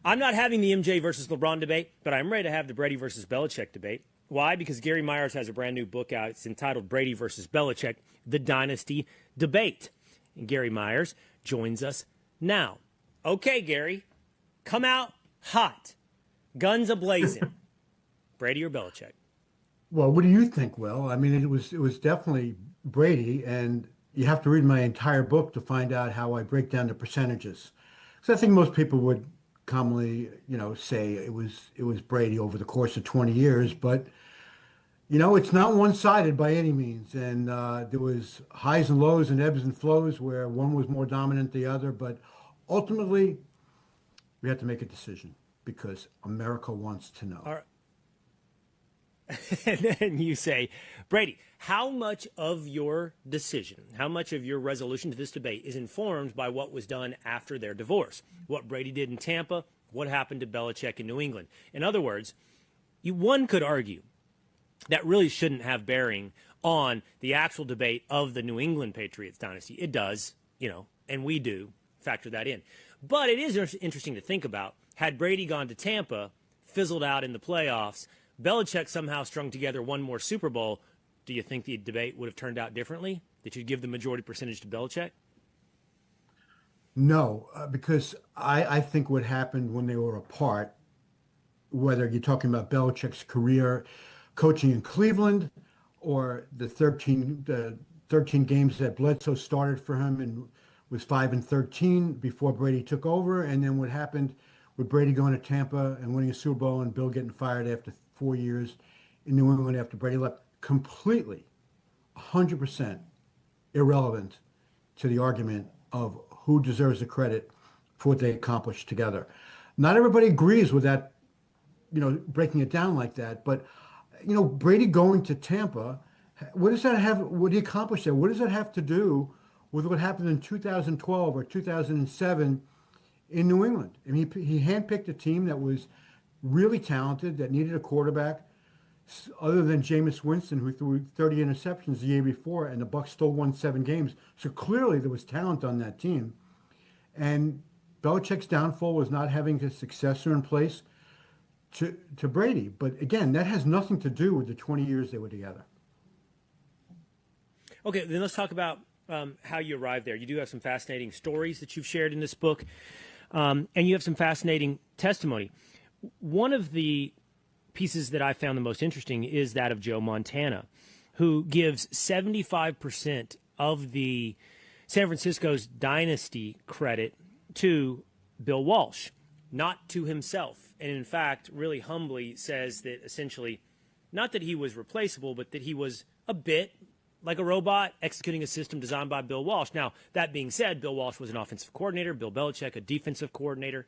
I'm not having the MJ versus LeBron debate, but I'm ready to have the Brady versus Belichick debate. Why? Because Gary Myers has a brand new book out. It's entitled Brady versus Belichick, the Dynasty Debate. And Gary Myers joins us now. Okay, Gary, come out hot. Guns a-blazing. Brady or Belichick? Well, what do you think, Will? I mean, it was definitely Brady, and you have to read my entire book to find out how I break down the percentages. So I think most people would commonly, say it was Brady over the course of 20 years, but it's not one-sided by any means, and there was highs and lows and ebbs and flows where one was more dominant than the other, but ultimately we had to make a decision because America wants to know. All right. And then you say, Brady, how much of your decision, how much of your resolution to this debate is informed by what was done after their divorce? What Brady did in Tampa, what happened to Belichick in New England? In other words, one could argue that really shouldn't have bearing on the actual debate of the New England Patriots dynasty. It does, and we do factor that in. But it is interesting to think about. Had Brady gone to Tampa, fizzled out in the playoffs, Belichick somehow strung together one more Super Bowl, do you think the debate would have turned out differently? That you'd give the majority percentage to Belichick? No, because I think what happened when they were apart, whether you're talking about Belichick's career coaching in Cleveland or the 13 games that Bledsoe started for him and was 5-13 before Brady took over, and then what happened with Brady going to Tampa and winning a Super Bowl and Bill getting fired after 4 years in New England after Brady left, completely 100% irrelevant to the argument of who deserves the credit for what they accomplished together. Not everybody agrees with that, breaking it down like that, but Brady going to Tampa, what does that have, what he accomplished there? What does that have to do with what happened in 2012 or 2007 in New England? I mean, he handpicked a team that was really talented, that needed a quarterback, other than Jameis Winston, who threw 30 interceptions the year before, and the Bucs still won 7 games. So clearly there was talent on that team. And Belichick's downfall was not having a successor in place to Brady. But again, that has nothing to do with the 20 years they were together. Okay, then let's talk about how you arrived there. You do have some fascinating stories that you've shared in this book, and you have some fascinating testimony. One of the pieces that I found the most interesting is that of Joe Montana, who gives 75% of the San Francisco's dynasty credit to Bill Walsh, not to himself. And in fact, really humbly says that essentially, not that he was replaceable, but that he was a bit like a robot executing a system designed by Bill Walsh. Now, that being said, Bill Walsh was an offensive coordinator, Bill Belichick a defensive coordinator.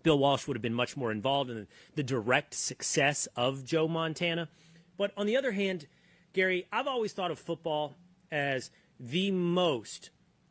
Bill Walsh would have been much more involved in the direct success of Joe Montana. But on the other hand, Gary, I've always thought of football as the most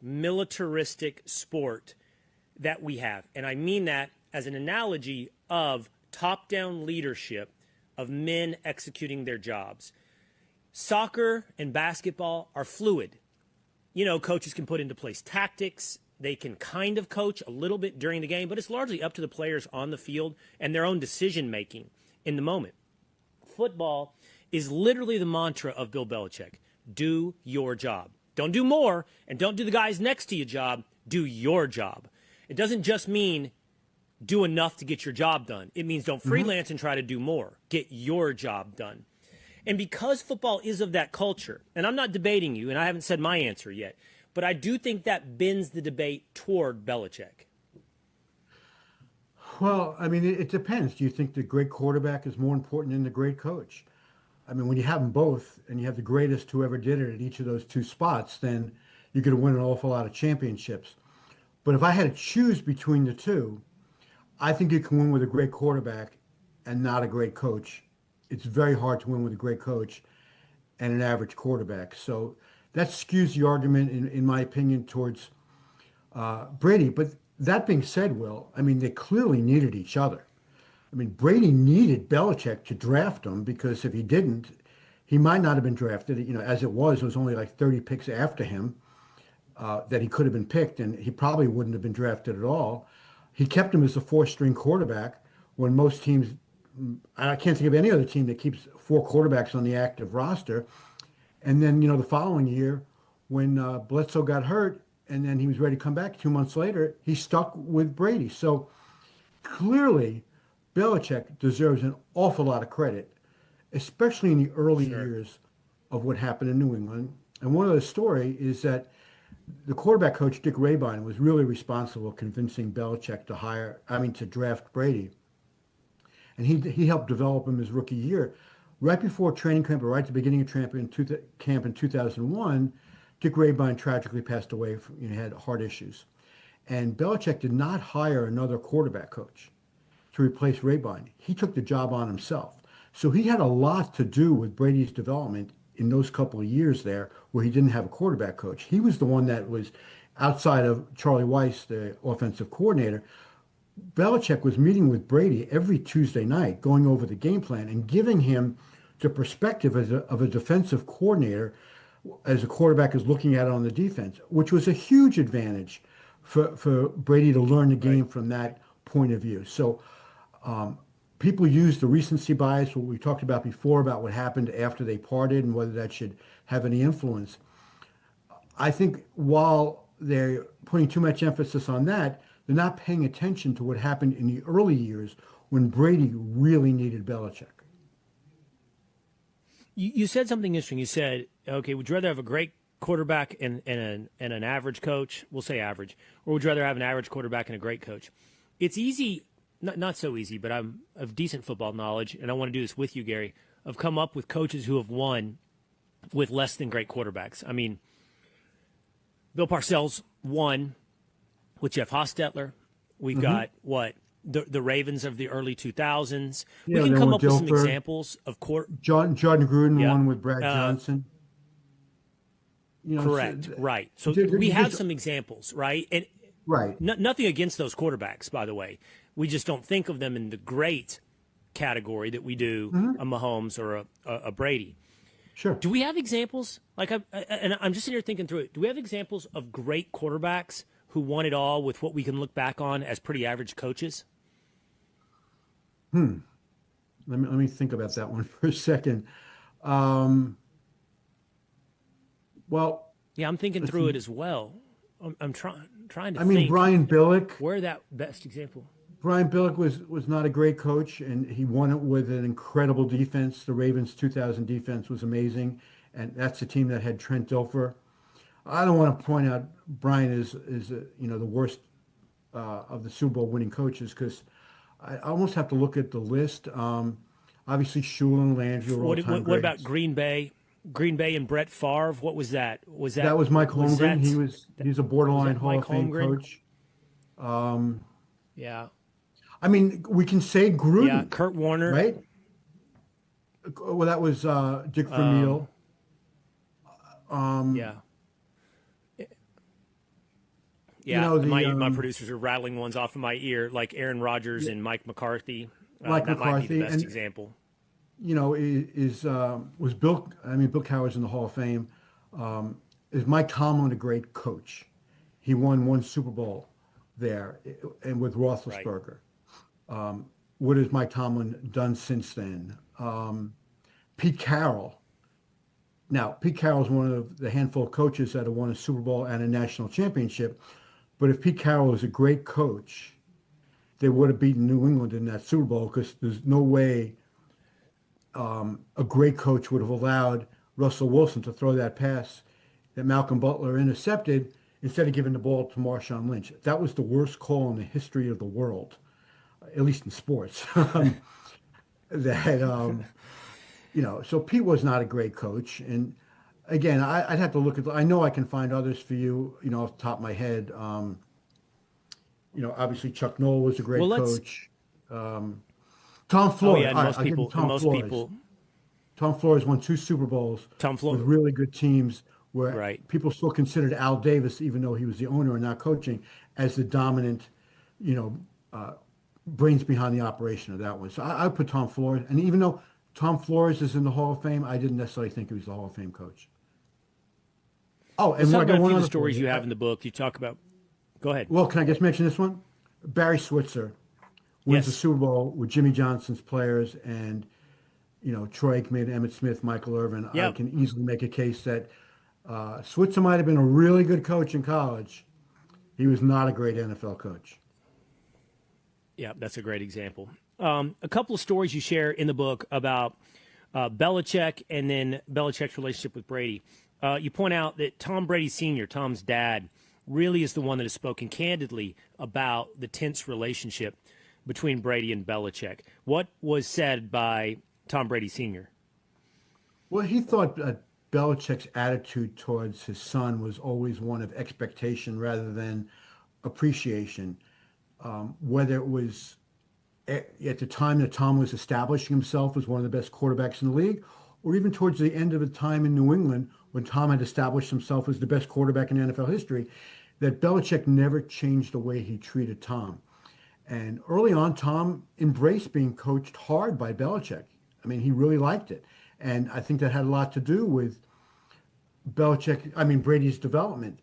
militaristic sport that we have. And I mean that as an analogy of top-down leadership of men executing their jobs. Soccer and basketball are fluid. Coaches can put into place tactics. They can kind of coach a little bit during the game, but it's largely up to the players on the field and their own decision-making in the moment. Football is literally the mantra of Bill Belichick. Do your job. Don't do more, and don't do the guys next to your job. Do your job. It doesn't just mean do enough to get your job done. It means don't freelance and try to do more. Get your job done. And because football is of that culture, and I'm not debating you, and I haven't said my answer yet, but I do think that bends the debate toward Belichick. Well, I mean, it depends. Do you think the great quarterback is more important than the great coach? I mean, when you have them both and you have the greatest who ever did it at each of those two spots, then you're going to win an awful lot of championships. But if I had to choose between the two, I think you can win with a great quarterback and not a great coach. It's very hard to win with a great coach and an average quarterback. So that skews the argument, in my opinion, towards Brady. But that being said, Will, I mean, they clearly needed each other. I mean, Brady needed Belichick to draft him because if he didn't, he might not have been drafted. As it was only like 30 picks after him that he could have been picked, and he probably wouldn't have been drafted at all. He kept him as a four-string quarterback when most teams, I can't think of any other team that keeps four quarterbacks on the active roster. And then, the following year, when Bledsoe got hurt and then he was ready to come back 2 months later, he stuck with Brady. So clearly, Belichick deserves an awful lot of credit, especially in the early Sure. years of what happened in New England. And one of the story is that the quarterback coach, Dick Rabine, was really responsible convincing Belichick to draft Brady. And he helped develop him his rookie year. Right before training camp, or right at the beginning of camp in 2001, Dick Rabine tragically passed away. He had heart issues. And Belichick did not hire another quarterback coach to replace Rabine. He took the job on himself. So he had a lot to do with Brady's development in those couple of years there where he didn't have a quarterback coach. He was the one that was outside of Charlie Weiss, the offensive coordinator. Belichick was meeting with Brady every Tuesday night, going over the game plan and giving him the perspective of a defensive coordinator as a quarterback is looking at it on the defense, which was a huge advantage for Brady to learn the game from that point of view. So people use the recency bias, what we talked about before, about what happened after they parted and whether that should have any influence. I think while they're putting too much emphasis on that, they're not paying attention to what happened in the early years when Brady really needed Belichick. You said something interesting. You said, okay, would you rather have a great quarterback and an average coach? We'll say average. Or would you rather have an average quarterback and a great coach? It's easy, not so easy, but I'm of decent football knowledge, and I want to do this with you, Gary. I've come up with coaches who have won with less than great quarterbacks. I mean, Bill Parcells won with Jeff Hostetler. We've got, the Ravens of the early 2000s. Yeah, we can come up with some Dilfer. examples of Jordan Gruden won with Brad Johnson. Correct, right. So we have some examples, right? And right. Nothing against those quarterbacks, by the way. We just don't think of them in the great category that we do a Mahomes or a Brady. Sure. Do we have examples? And I'm just sitting here thinking through it. Do we have examples of great quarterbacks who won it all with what we can look back on as pretty average coaches? Let me think about that one for a second. Well, yeah, I'm thinking through it as well. I'm trying to. I mean, think Brian Billick. where that best example. Brian Billick was not a great coach, and he won it with an incredible defense. The Ravens' 2000 defense was amazing, and that's the team that had Trent Dilfer. I don't want to point out Brian is the worst of the Super Bowl winning coaches because I almost have to look at the list. Obviously, Shula and Landry were all-time What greats. about Green Bay? Green Bay and Brett Favre. What was that? That was Mike Holmgren. He's a borderline Hall of Fame coach. Yeah. I mean, we can say Gruden. Yeah, Kurt Warner. Right? Well, that was Dick Vermeil. Yeah. Yeah, my producers are rattling ones off of my ear, like Aaron Rodgers and Mike McCarthy. Mike that McCarthy, might be the best and, example. Was Bill? I mean, Bill Cowher's in the Hall of Fame. Is Mike Tomlin a great coach? He won one Super Bowl there, and with Roethlisberger. Right. What has Mike Tomlin done since then? Pete Carroll. Now, Pete Carroll is one of the handful of coaches that have won a Super Bowl and a national championship. But if Pete Carroll was a great coach, they would have beaten New England in that Super Bowl because there's no way a great coach would have allowed Russell Wilson to throw that pass that Malcolm Butler intercepted instead of giving the ball to Marshawn Lynch. That was the worst call in the history of the world, at least in sports. So Pete was not a great coach. And again, I'd have to look at, I know I can find others for you, off the top of my head. Obviously Chuck Noll was a great coach. Tom Flores. Oh, yeah, Tom Flores won 2 Super Bowls with really good teams where people still considered Al Davis, even though he was the owner and not coaching, as the dominant, brains behind the operation of that one. So I put Tom Flores, and even though Tom Flores is in the Hall of Fame, I didn't necessarily think he was the Hall of Fame coach. Oh, and let's talk about one of other the stories you have in the book. You talk about. Go ahead. Well, can I just mention this one? Barry Switzer wins the Yes. Super Bowl with Jimmy Johnson's players and, Troy Aikman, Emmitt Smith, Michael Irvin. I Yep. can easily make a case that Switzer might have been a really good coach in college. He was not a great NFL coach. Yeah, that's a great example. A couple of stories you share in the book about Belichick and then Belichick's relationship with Brady. You point out that Tom Brady Sr., Tom's dad, really is the one that has spoken candidly about the tense relationship between Brady and Belichick. What was said by Tom Brady Sr.? Well, he thought Belichick's attitude towards his son was always one of expectation rather than appreciation. Whether it was at the time that Tom was establishing himself as one of the best quarterbacks in the league, or even towards the end of the time in New England when Tom had established himself as the best quarterback in NFL history, that Belichick never changed the way he treated Tom. And early on, Tom embraced being coached hard by Belichick. I mean, he really liked it. And I think that had a lot to do with Brady's development.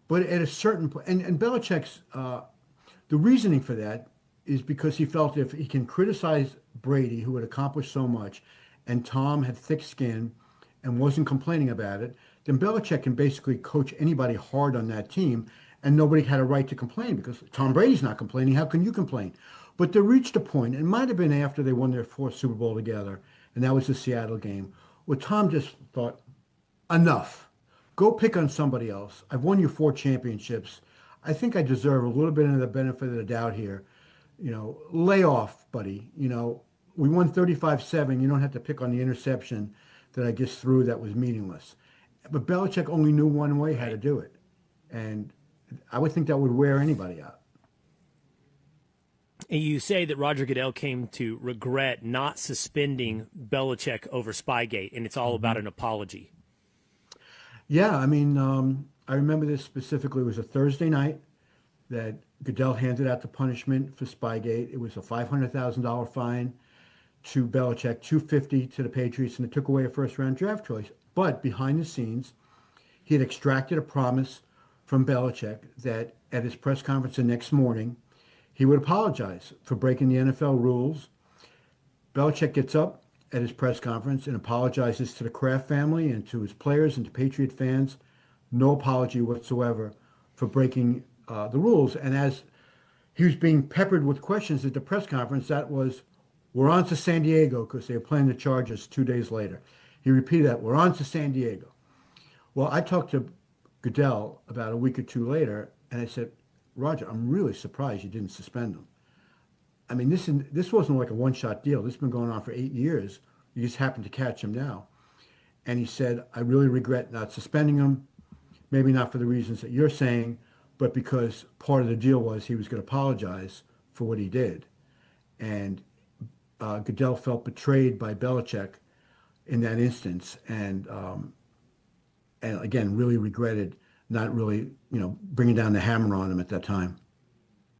But at a certain point, and Belichick's, the reasoning for that is because he felt if he can criticize Brady, who had accomplished so much, and Tom had thick skin and wasn't complaining about it, then Belichick can basically coach anybody hard on that team, and nobody had a right to complain because Tom Brady's not complaining. How can you complain? But they reached a point, it might have been after they won their fourth Super Bowl together, and that was the Seattle game, where Tom just thought, enough. Go pick on somebody else. I've won you 4 championships. I think I deserve a little bit of the benefit of the doubt here. Lay off, buddy. We won 35-7. You don't have to pick on the interception that I just threw that was meaningless. But Belichick only knew one way how to do it. And I would think that would wear anybody out. And you say that Roger Goodell came to regret not suspending Belichick over Spygate, and it's all about an apology. Yeah, I remember this specifically. It was a Thursday night that Goodell handed out the punishment for Spygate. It was a $500,000 fine to Belichick, $250 to the Patriots, and it took away a first-round draft choice. But behind the scenes, he had extracted a promise from Belichick that at his press conference the next morning, he would apologize for breaking the NFL rules. Belichick gets up at his press conference and apologizes to the Kraft family and to his players and to Patriot fans. No apology whatsoever for breaking the rules. And as he was being peppered with questions at the press conference, that was, we're on to San Diego, because they were playing the Chargers 2 days later. He repeated that, we're on to San Diego. Well, I talked to Goodell about a week or two later, and I said, Roger, I'm really surprised you didn't suspend him. I mean, this wasn't like a one-shot deal. This has been going on for 8 years. You just happened to catch him now. And he said, I really regret not suspending him, maybe not for the reasons that you're saying, but because part of the deal was he was going to apologize for what he did. And Goodell felt betrayed by Belichick in that instance, and again, really regretted not really, bringing down the hammer on him at that time.